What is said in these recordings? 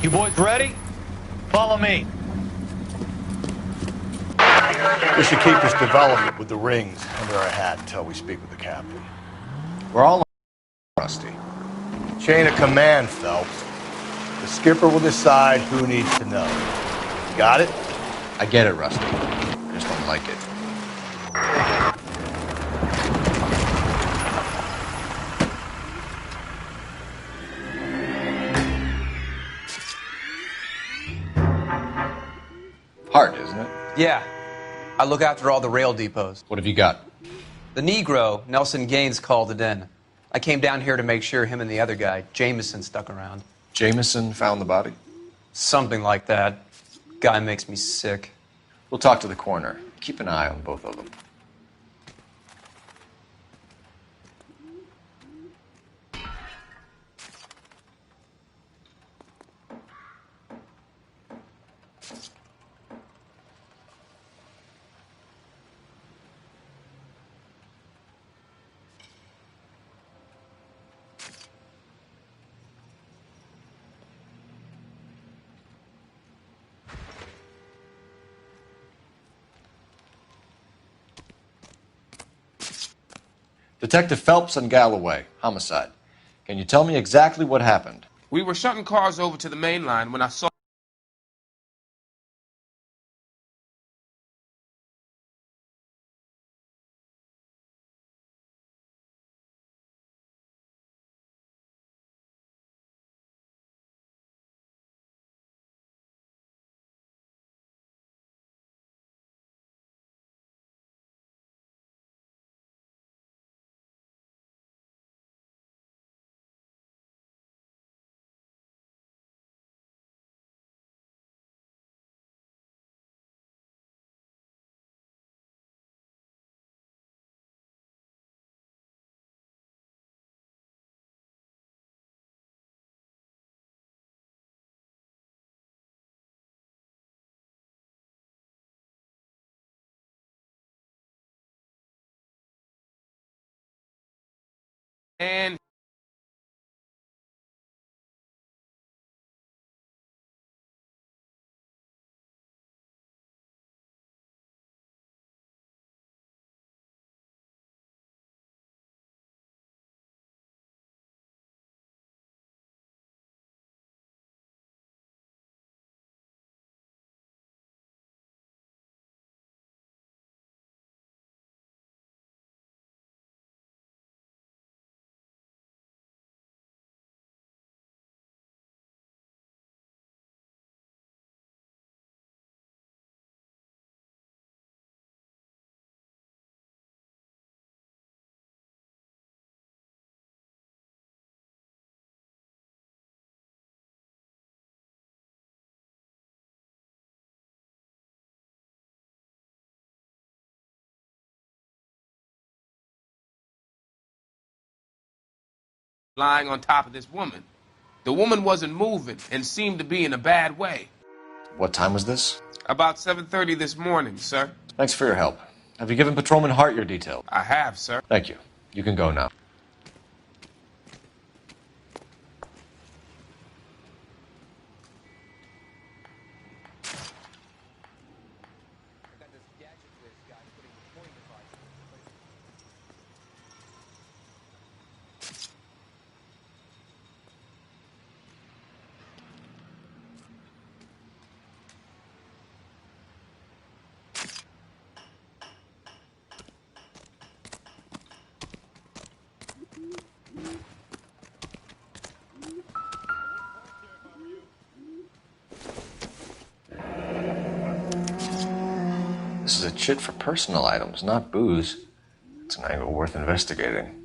You boys ready? Follow me. We should keep this development with the rings under our hat until we speak with the captain. We're all Rusty. Chain of command, Phelps. The skipper will decide who needs to know. Got it? I get it, Rusty. I just don't like it. Hard, isn't it? Yeah. I look after all the rail depots. What have you got? The Negro, Nelson Gaines, called it in. I came down here to make sure him and the other guy, Jameson, stuck around. Jameson found the body? Something like that. Guy makes me sick. We'll talk to the coroner. Keep an eye on both of them. Detective Phelps and Galloway, homicide. Can you tell me exactly what happened? We were shunting cars over to the main line when I saw and lying on top of this woman. The woman wasn't moving and seemed to be in a bad way. What time was this? About 7:30 this morning, sir. Thanks for your help. Have you given Patrolman Hart your details? I have, sir. Thank you. You can go now. This is a chit for personal items, not booze. It's an angle worth investigating.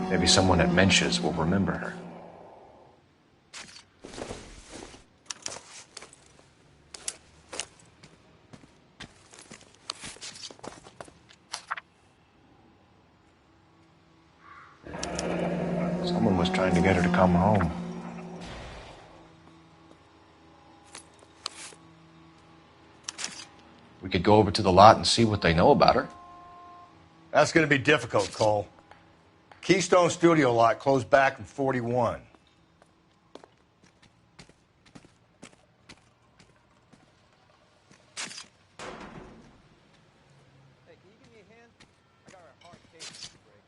Maybe someone at Mensch's will remember her. was trying to get her to come home. We could go over to the lot and see what they know about her. That's going to be difficult, Cole. Keystone Studio lot closed back in 41. Hey, can you give me a hand? I got a hard case to break.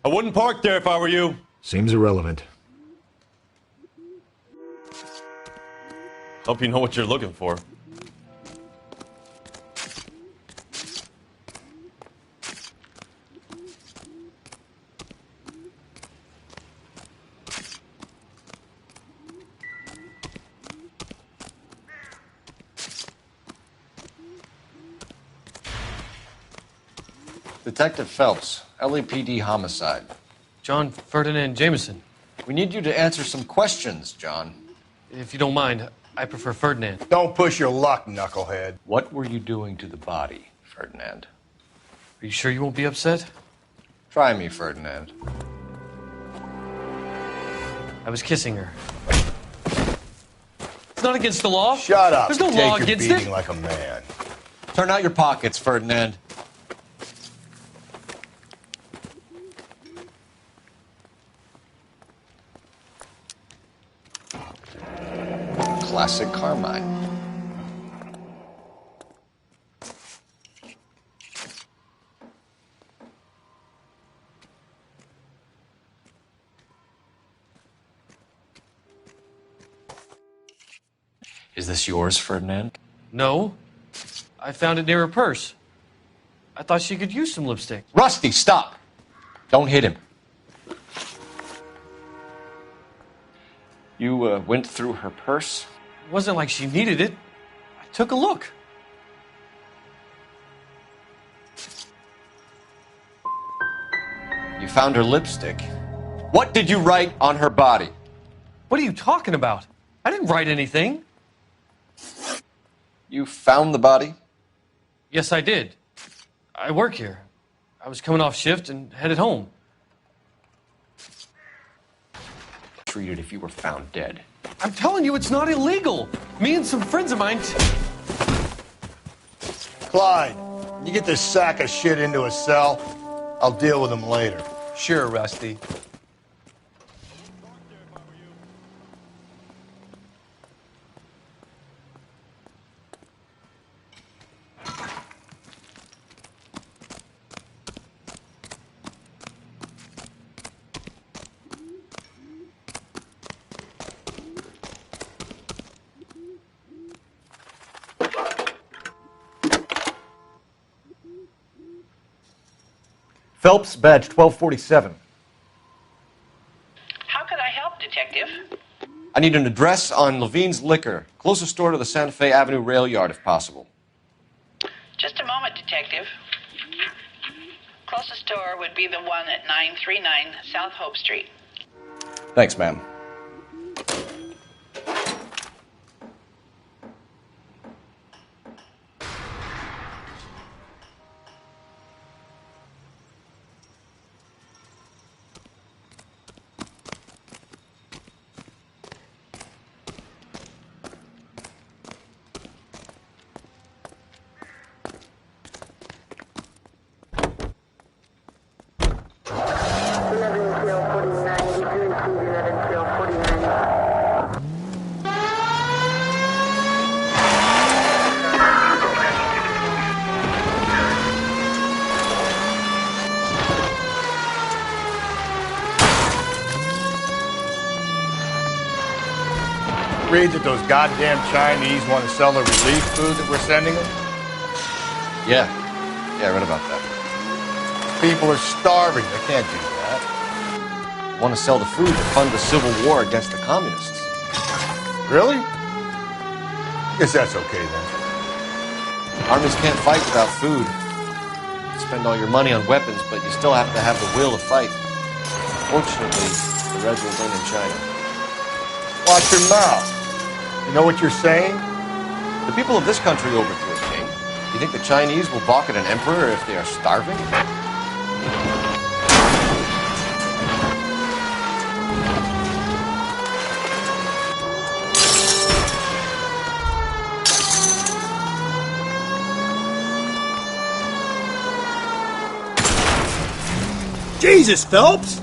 I wouldn't park there if I were you. Seems irrelevant. Hope you know what you're looking for. Detective Phelps, LAPD homicide. John Ferdinand Jameson. We need you to answer some questions, John. If you don't mind, I prefer Ferdinand. Don't push your luck, knucklehead. What were you doing to the body, Ferdinand? Are you sure you won't be upset? Try me, Ferdinand. I was kissing her. It's not against the law. Shut up. There's no Take law your against beating it. like a man. Turn out your pockets, Ferdinand. Classic Carmine. Is this yours, Ferdinand? No. I found it near her purse. I thought she could use some lipstick. Rusty, stop! Don't hit him. You went through her purse? It wasn't like she needed it. I took a look. You found her lipstick. What did you write on her body? What are you talking about? I didn't write anything. You found the body? Yes, I did. I work here. I was coming off shift and headed home. Treated if you were found dead. I'm telling you, it's not illegal. Me and some friends of mine. Clyde, you get this sack of shit into a cell. I'll deal with him later. Sure, Rusty. Phelps, badge 1247. How can I help, Detective? I need an address on Levine's Liquor, closest store to the Santa Fe Avenue rail yard if possible. Detective. Closest store would be the one at 939 South Hope Street. Thanks, ma'am. Read that those goddamn Chinese want to sell the relief food that we're sending them? Yeah, I read about that. People are starving. They can't do that. They want to sell the food to fund the civil war against the communists. Really? I guess that's okay then. Armies can't fight without food. You spend all your money on weapons, but you still have to have the will to fight. Fortunately, the Reds won't in China. Watch your mouth. You know what you're saying? The people of this country overthrew a king. You think the Chinese will balk at an emperor if they are starving? Jesus, Phelps!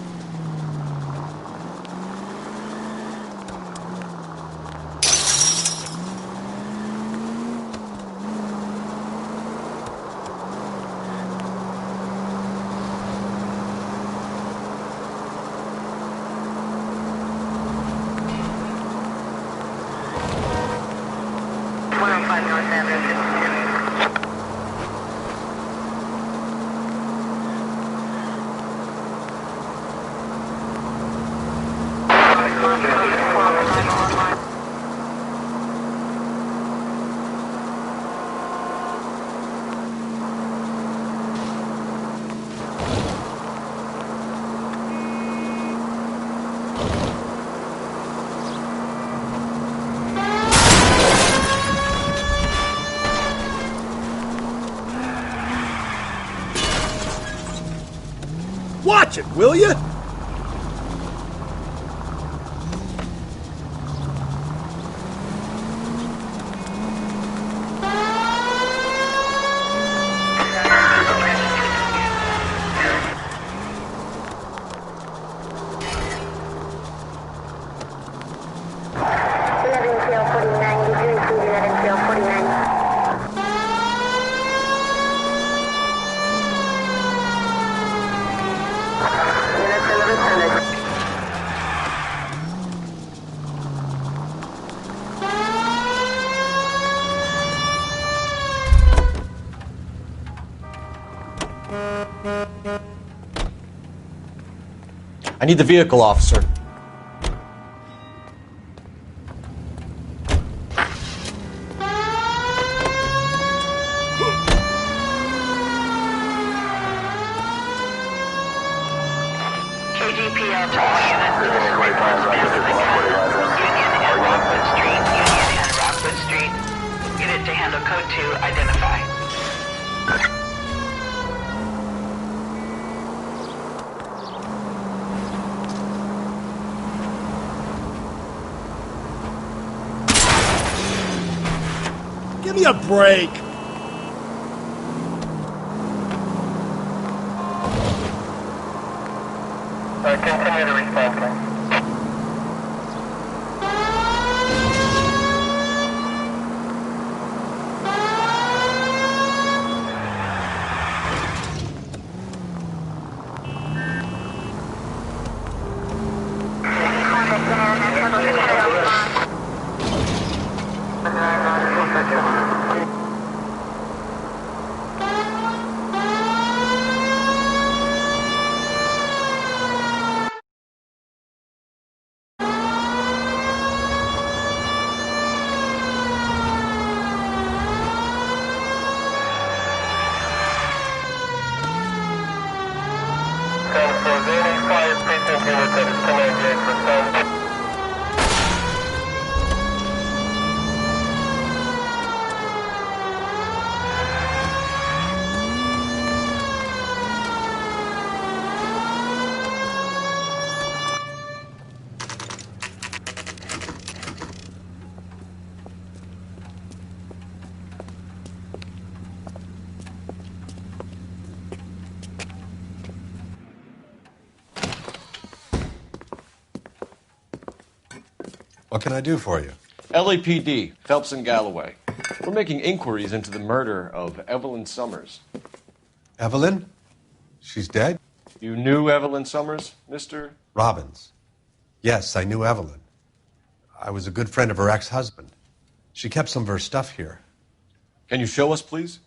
Watch it, will you? I need the vehicle, officer. KGPL to all units. This is reports Union and Rockwood Street. Union and Rockwood Street. Unit to handle code 2. Identify. Give me a break! Continue to respond. Was there any fire precinct units at his 1098 for sound? What can I do for you? LAPD, Phelps and Galloway. We're making inquiries into the murder of Evelyn Summers. Evelyn? She's dead? You knew Evelyn Summers, Mr. Robbins. Yes, I knew Evelyn. I was a good friend of her ex-husband. She kept some of her stuff here. Can you show us, please?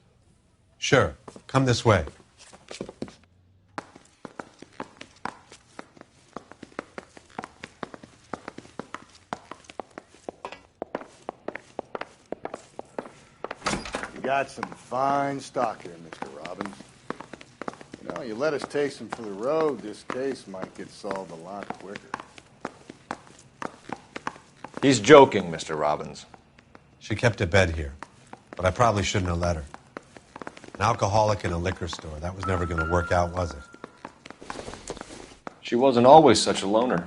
Sure. Come this way. You got some fine stock here, Mr. Robbins. You know, you let us take some for the road, this case might get solved a lot quicker. He's joking, Mr. Robbins. She kept a bed here, but I probably shouldn't have let her. An alcoholic in a liquor store. That was never going to work out, was it? She wasn't always such a loner.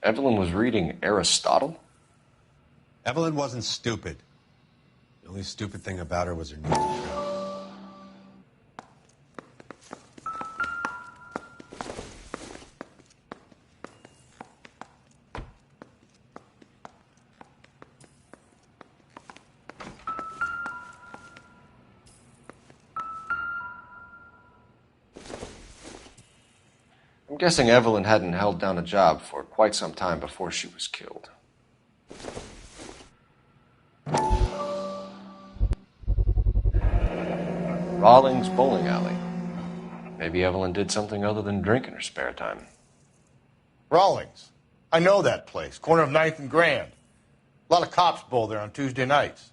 Evelyn was reading Aristotle? Evelyn wasn't stupid. The only stupid thing about her was her need to drink. I'm guessing Evelyn hadn't held down a job for quite some time before she was killed. Rawlings Bowling Alley. Maybe Evelyn did something other than drink in her spare time. Rawlings. I know that place. Corner of 9th and Grand. A lot of cops bowl there on Tuesday nights.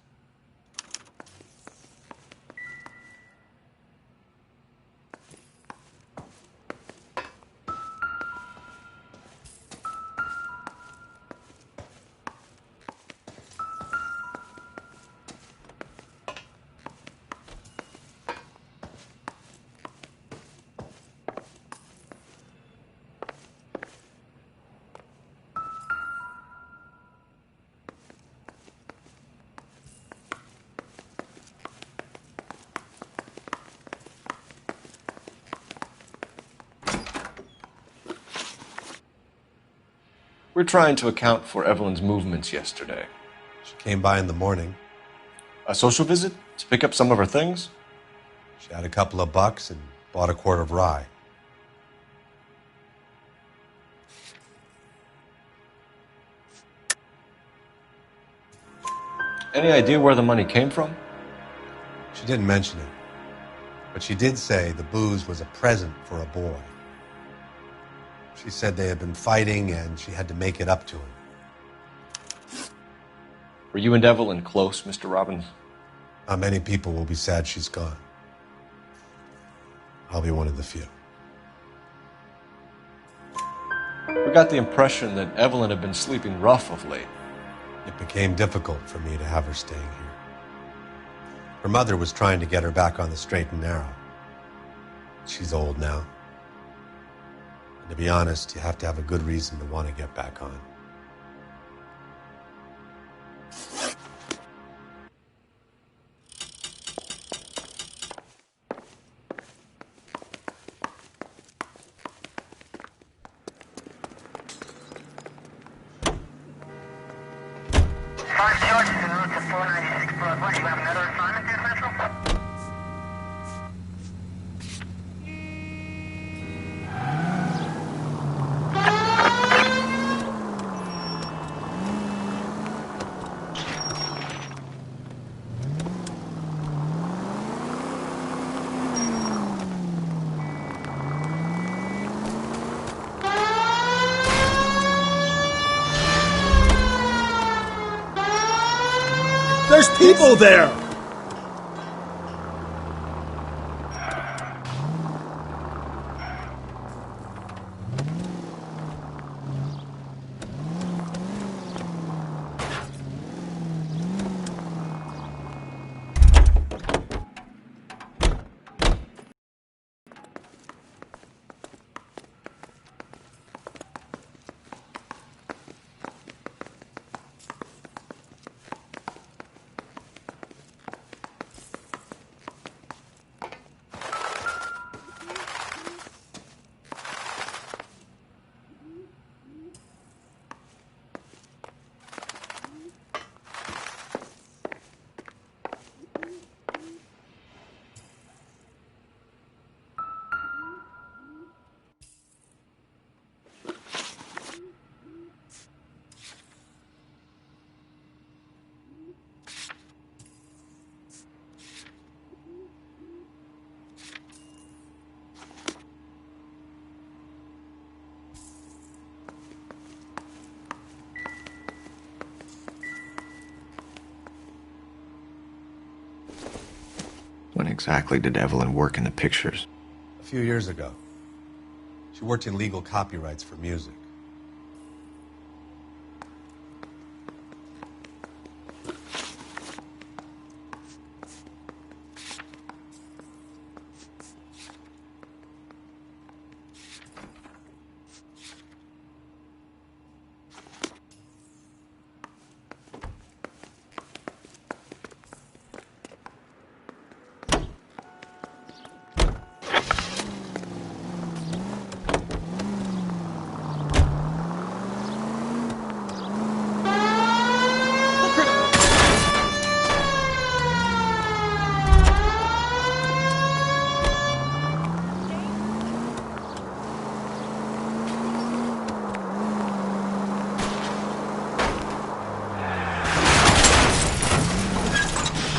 We're trying to account for Evelyn's movements yesterday. She came by in the morning. A social visit? To pick up some of her things? She had a couple of bucks and bought a quart of rye. Any idea where the money came from? She didn't mention it, but she did say the booze was a present for a boy. She said they had been fighting and she had to make it up to him. Were you and Evelyn close, Mr. Robbins? Many people will be sad she's gone. I'll be one of the few. We got the impression that Evelyn had been sleeping rough of late. It became difficult for me to have her staying here. Her mother was trying to get her back on the straight and narrow. She's old now. And to be honest, you have to have a good reason to want to get back on. There's people there! When exactly did Evelyn work in the pictures? A few years ago. She worked in legal copyrights for music.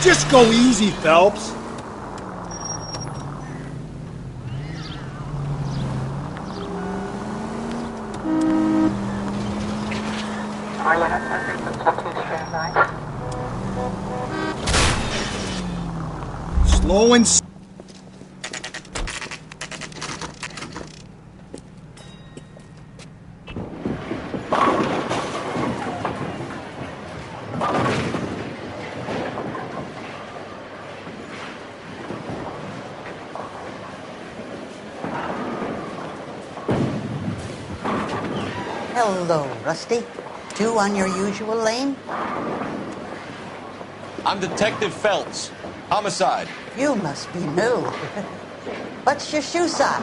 Just go easy, Phelps. Slow and... Hello, Rusty. Two on your usual lane? I'm Detective Phelps. Homicide. You must be new. What's your shoe size?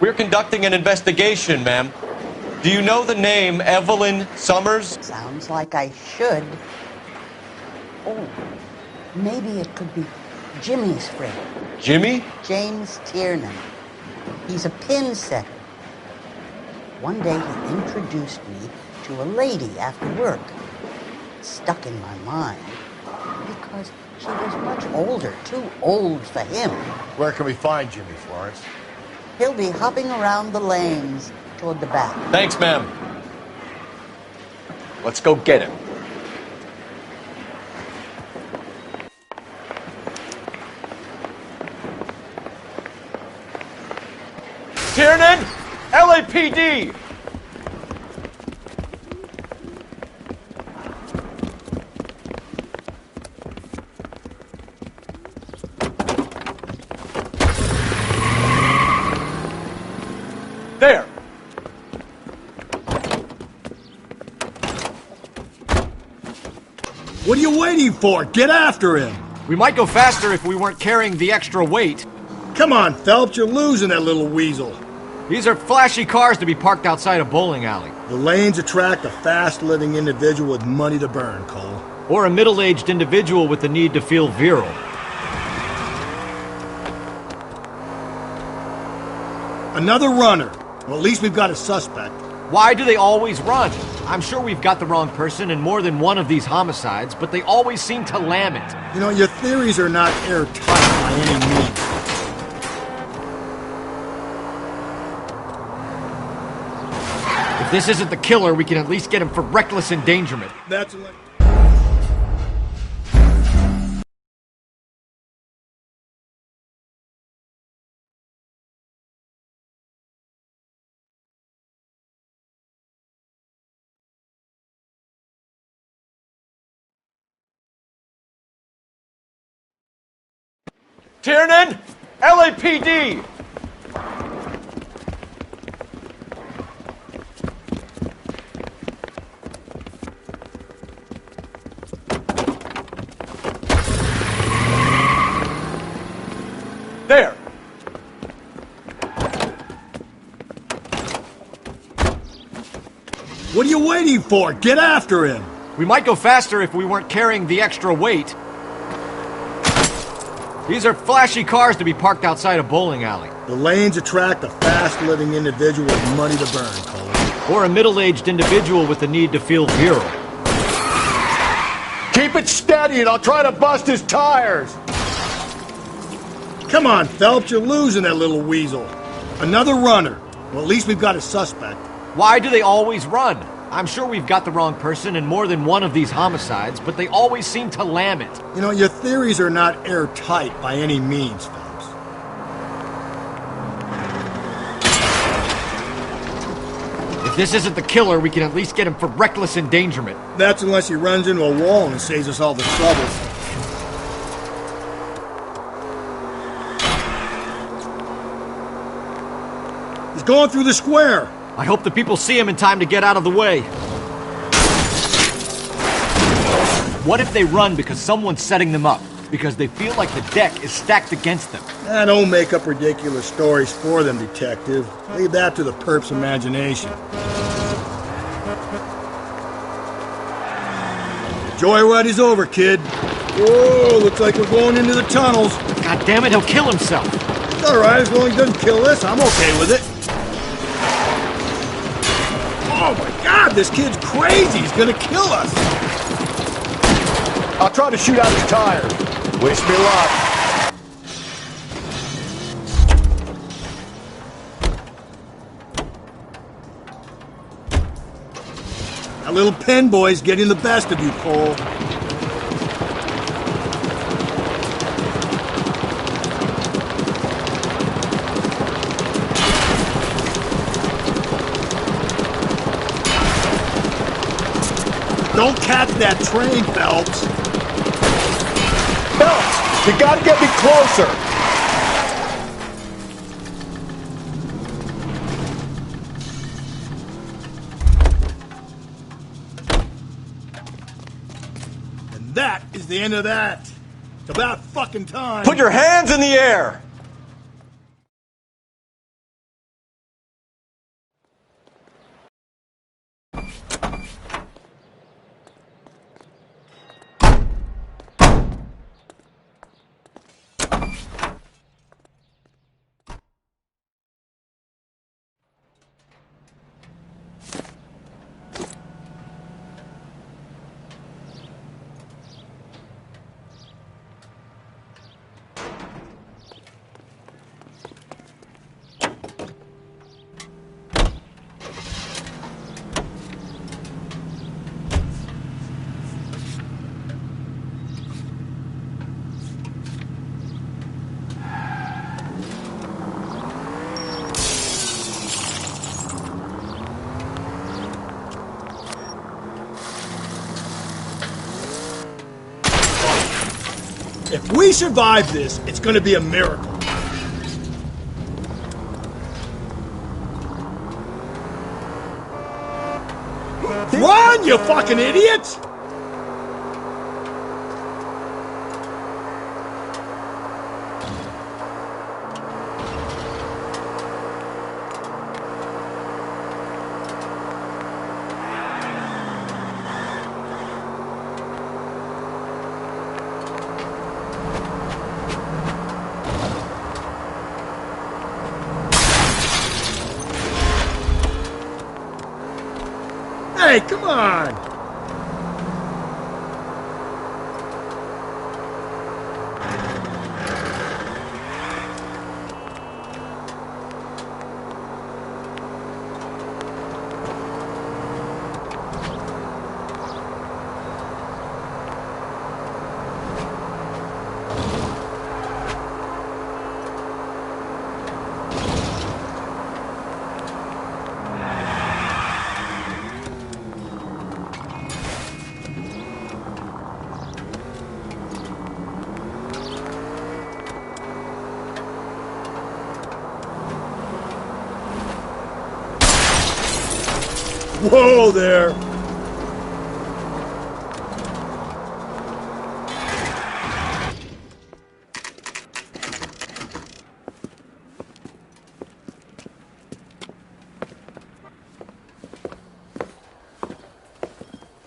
We're conducting an investigation, ma'am. Do you know the name Evelyn Summers? Sounds like I should. Oh, maybe it could be Jimmy's friend. Jimmy? James Tiernan. He's a pin setter. One day he introduced me to a lady after work. It stuck in my mind because she was much older, too old for him. Where can we find Jimmy, Florence? He'll be hopping around the lanes toward the back. Thanks, ma'am. Let's go get him. Tiernan! LAPD! There! What are you waiting for? Get after him! We might go faster if we weren't carrying the extra weight. Come on, Phelps, you're losing that little weasel. These are flashy cars to be parked outside a bowling alley. The lanes attract a fast-living individual with money to burn, Cole. Or a middle-aged individual with the need to feel virile. Another runner. Well, at least we've got a suspect. Why do they always run? I'm sure we've got the wrong person in more than one of these homicides, but they always seem to lam it. You know, your theories are not airtight by any means. If this isn't the killer, we can at least get him for reckless endangerment. That's what... Tiernan! LAPD! There! What are you waiting for? Get after him! We might go faster if we weren't carrying the extra weight. These are flashy cars to be parked outside a bowling alley. The lanes attract a fast-living individual with money to burn, Cole. Or a middle-aged individual with the need to feel virile. Keep it steady and I'll try to bust his tires! Come on, Phelps, you're losing that little weasel. Another runner. Well, at least we've got a suspect. Why do they always run? I'm sure we've got the wrong person in more than one of these homicides, but they always seem to lam it. You know, your theories are not airtight by any means, Phelps. If this isn't the killer, we can at least get him for reckless endangerment. That's unless he runs into a wall and saves us all the trouble. He's going through the square. I hope the people see him in time to get out of the way. What if they run because someone's setting them up? Because they feel like the deck is stacked against them? Don't make up ridiculous stories for them, detective. Leave that to the perp's imagination. Joyride is over, kid. Whoa, looks like we're going into the tunnels. God damn it, he'll kill himself. It's all right, as long as he doesn't kill us, I'm okay with it. Oh my God, this kid's crazy. He's gonna kill us. I'll try to shoot out his tires. Wish me luck. That little pen boy's getting the best of you, Cole. Don't catch that train, Phelps. Phelps, you gotta get me closer. And that is the end of that. It's about fucking time. Put your hands in the air! If we survive this, it's gonna be a miracle. Run, you fucking idiots! Hey, come on! Whoa there!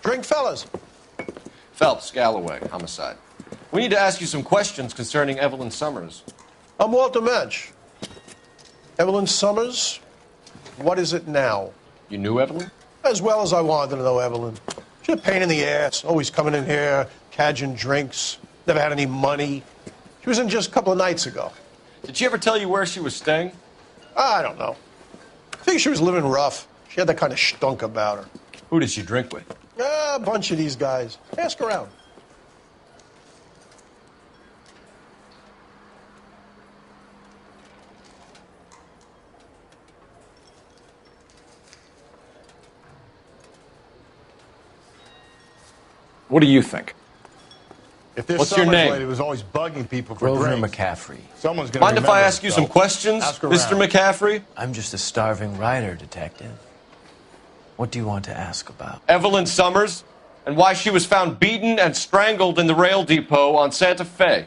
Drink, fellas. Phelps, Galloway, homicide. We need to ask you some questions concerning Evelyn Summers. I'm Walter Mensch. Evelyn Summers? What is it now? You knew Evelyn? As well as I wanted to know Evelyn. She's a pain in the ass, always coming in here, cadging drinks, never had any money. She was in just a couple of nights ago. Did she ever tell you where she was staying? I don't know. I think she was living rough. She had that kind of stunk about her. Who did she drink with? A bunch of these guys. Ask around. What do you think? If this What's your Summers name? lady was always bugging people for Grover drinks, McCaffrey. someone's going to Mind if I ask you some questions, Mr. McCaffrey? I'm just a starving writer, Detective. What do you want to ask about? Evelyn Summers, and why she was found beaten and strangled in the rail depot on Santa Fe.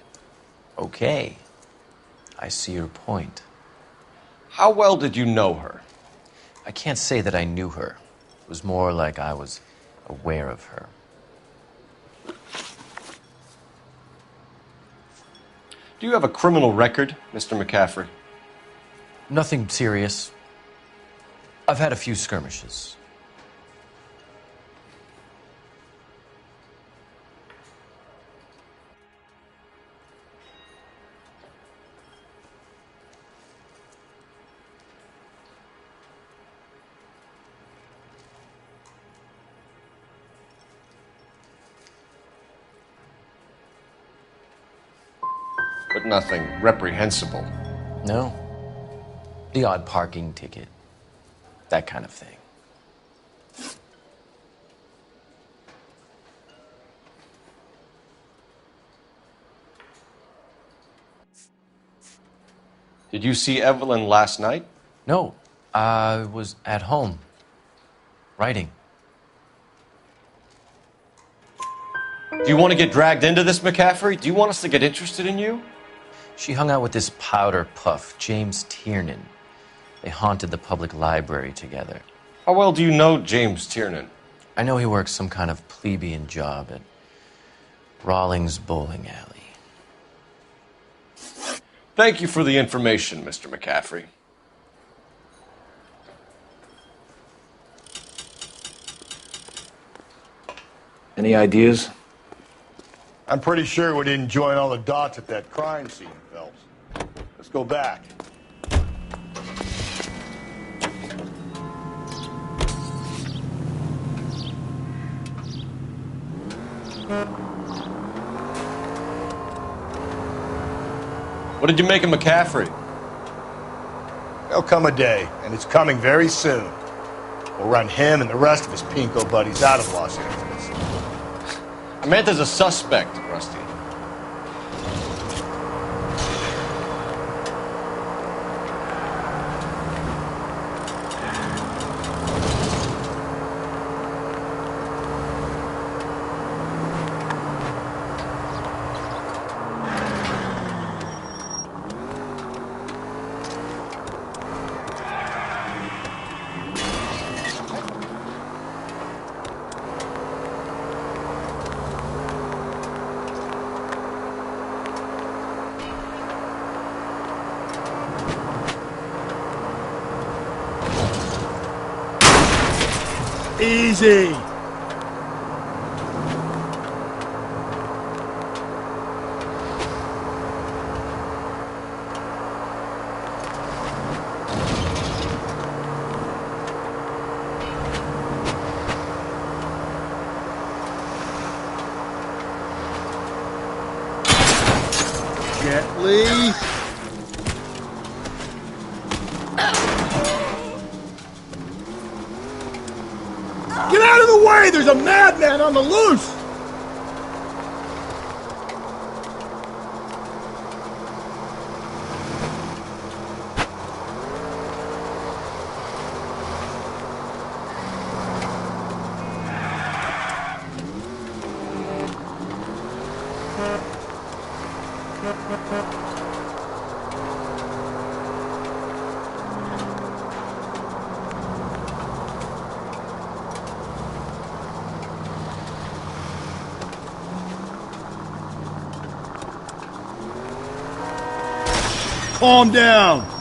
Okay. I see your point. How well did you know her? I can't say that I knew her. It was more like I was aware of her. Do you have a criminal record, Mr. McCaffrey? Nothing serious. I've had a few skirmishes. But nothing reprehensible. No. The odd parking ticket. That kind of thing. Did you see Evelyn last night? No. I was at home. Writing. Do you want to get dragged into this, McCaffrey? Do you want us to get interested in you? She hung out with this powder puff, James Tiernan. They haunted the public library together. How well do you know James Tiernan? I know he works some kind of plebeian job at Rawlings Bowling Alley. Thank you for the information, Mr. McCaffrey. Any ideas? I'm pretty sure we didn't join all the dots at that crime scene, Phelps. Let's go back. What did you make of McCaffrey? There'll come a day, and it's coming very soon. We'll run him and the rest of his pinko buddies out of Los Angeles. I meant as a suspect, Rusty. Easy. Gently. Get out of the way! There's a madman on the loose! Calm down.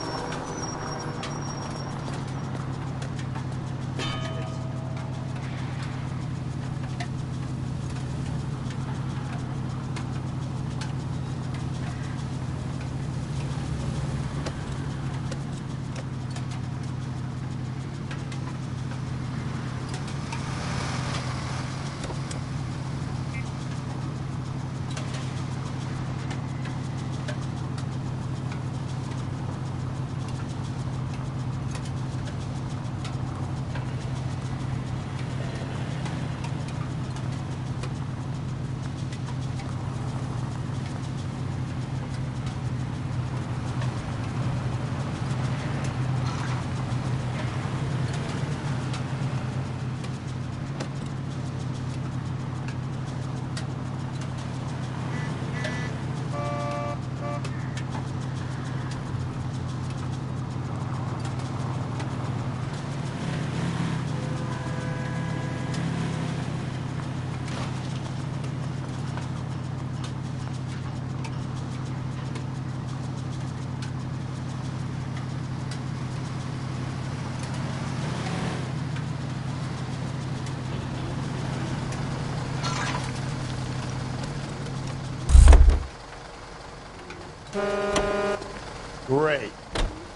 Great.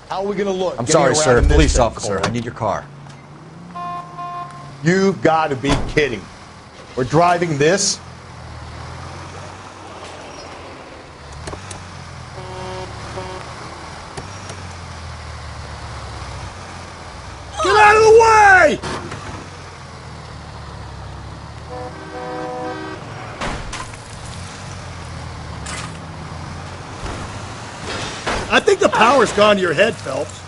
How are we gonna look? I'm getting sorry, around sir. in this Police thing, officer. Cole? I need your car. You've got to be kidding. We're driving this? Get out of the way! I think the power's gone to your head, Phelps.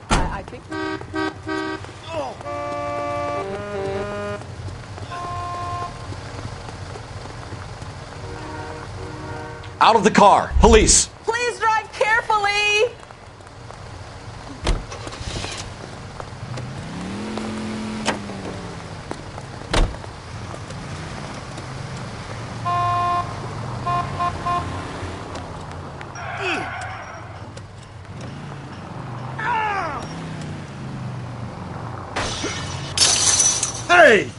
I think. Out of the car. Police. Please drive carefully. Hey!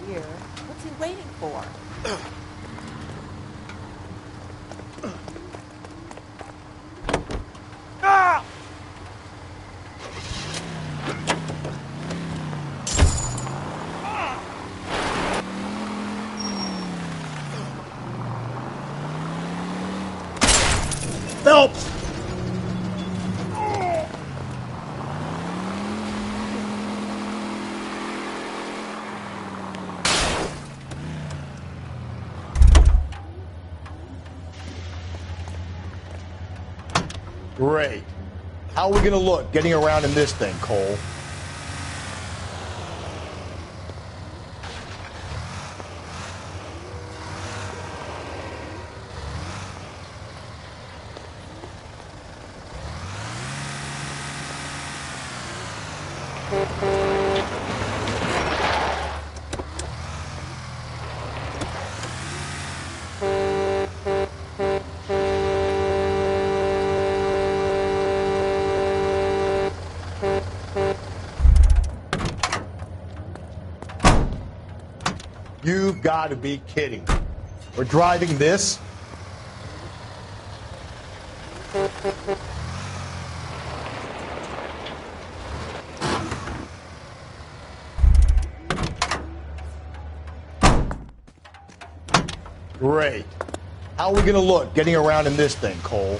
Here. What's he waiting for? Phelps! Great. How are we gonna look getting around in this thing, Cole? You've got to be kidding. We're driving this? Great. How are we gonna look getting around in this thing, Cole?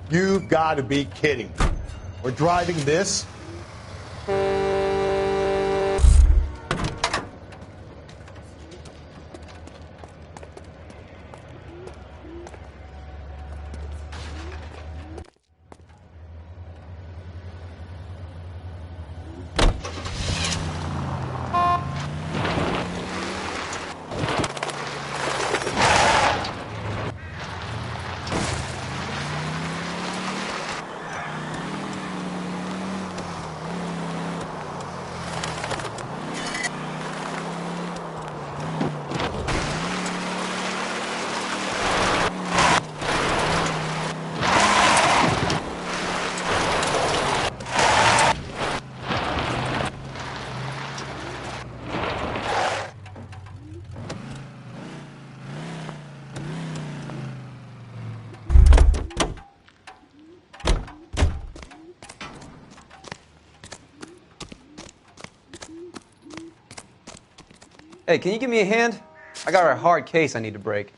You've got to be kidding. We're driving this? Hey, can you give me a hand? I got a hard case I need to break.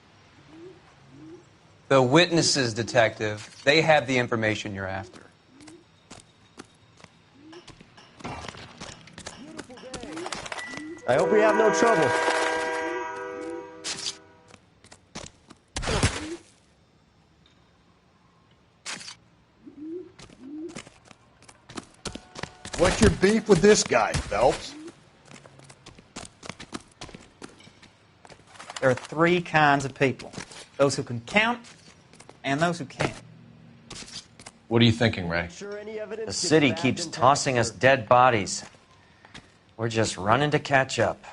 The witnesses, detective. They have the information you're after. I hope we have no trouble. What's your beef with this guy, Phelps? There are three kinds of people. Those who can count and those who can't. What are you thinking, Ray? The city keeps tossing us dead bodies. We're just running to catch up.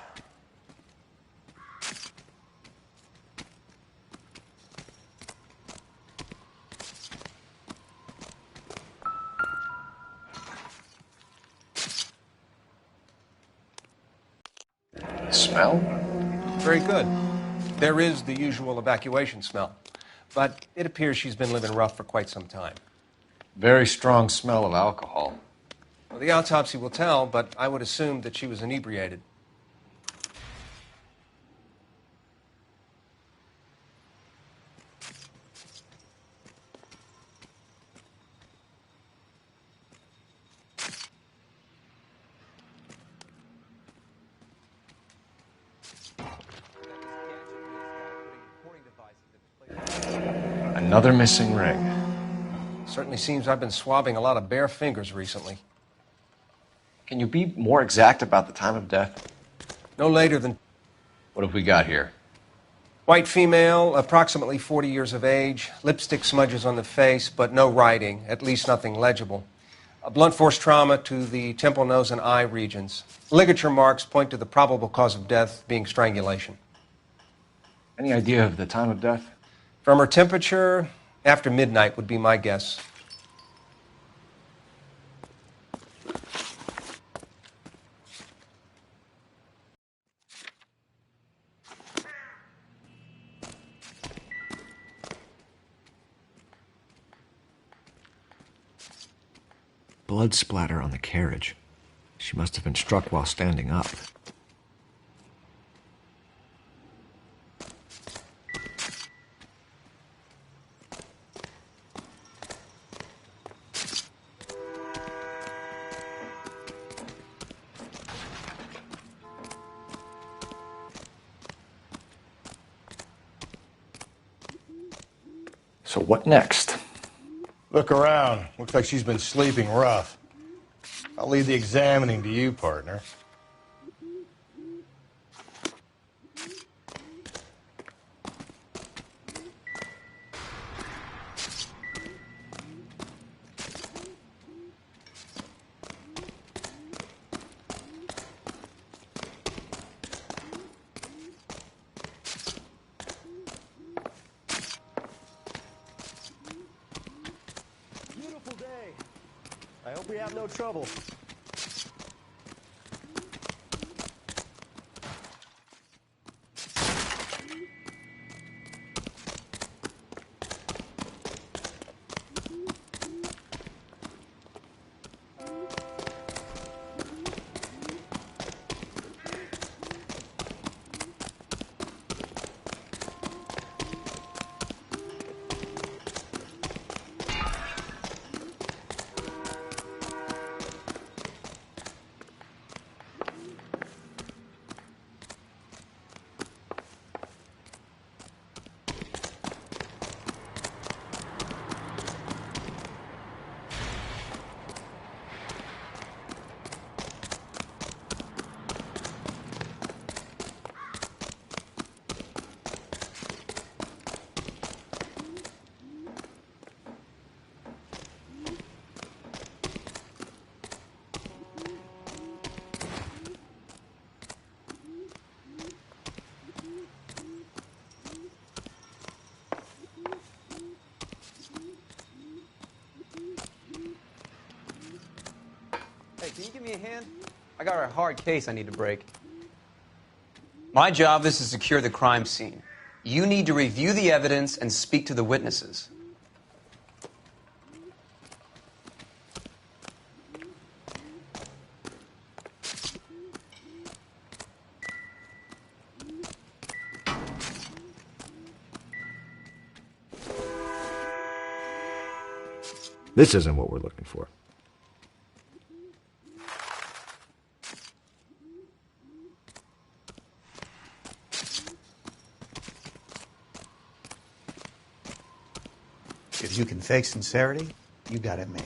Smell? Very good. There is the usual evacuation smell, but it appears she's been living rough for quite some time. Very strong smell of alcohol. Well, the autopsy will tell, but I would assume that she was inebriated. Another missing ring. Certainly seems I've been swabbing a lot of bare fingers recently. Can you be more exact about the time of death? No later than... What have we got here? White female, approximately 40 years of age, lipstick smudges on the face, but no writing, at least nothing legible. A blunt force trauma to the temple, nose, and eye regions. Ligature marks point to the probable cause of death being strangulation. Any idea of the time of death? From her temperature, after midnight would be my guess. Blood splatter on the carriage. She must have been struck while standing up. So what next? Look around. Looks like she's been sleeping rough. I'll leave the examining to you, partner. I hope we have no trouble. Hey, can you give me a hand? I got a hard case I need to break. My job is to secure the crime scene. You need to review the evidence and speak to the witnesses. This isn't what we're looking for. If you can fake sincerity, you got it made.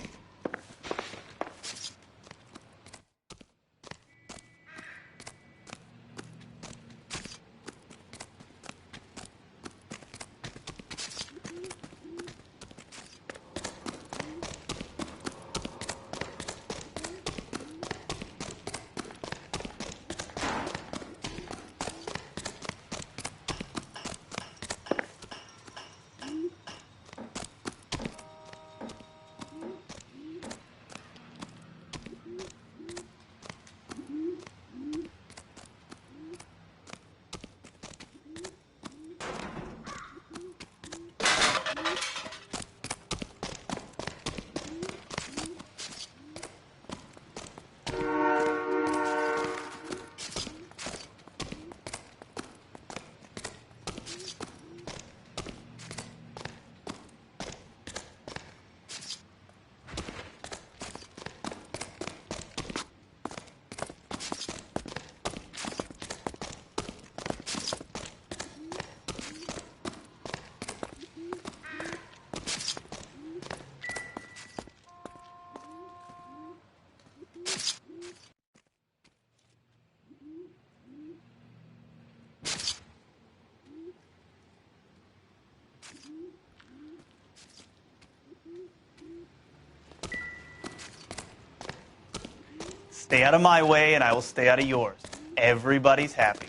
Stay out of my way, and I will stay out of yours. Everybody's happy.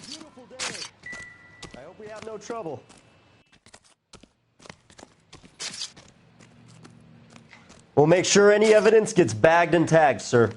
Beautiful day. I hope we have no trouble. We'll make sure any evidence gets bagged and tagged, sir.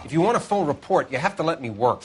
If you want a full report, you have to let me work.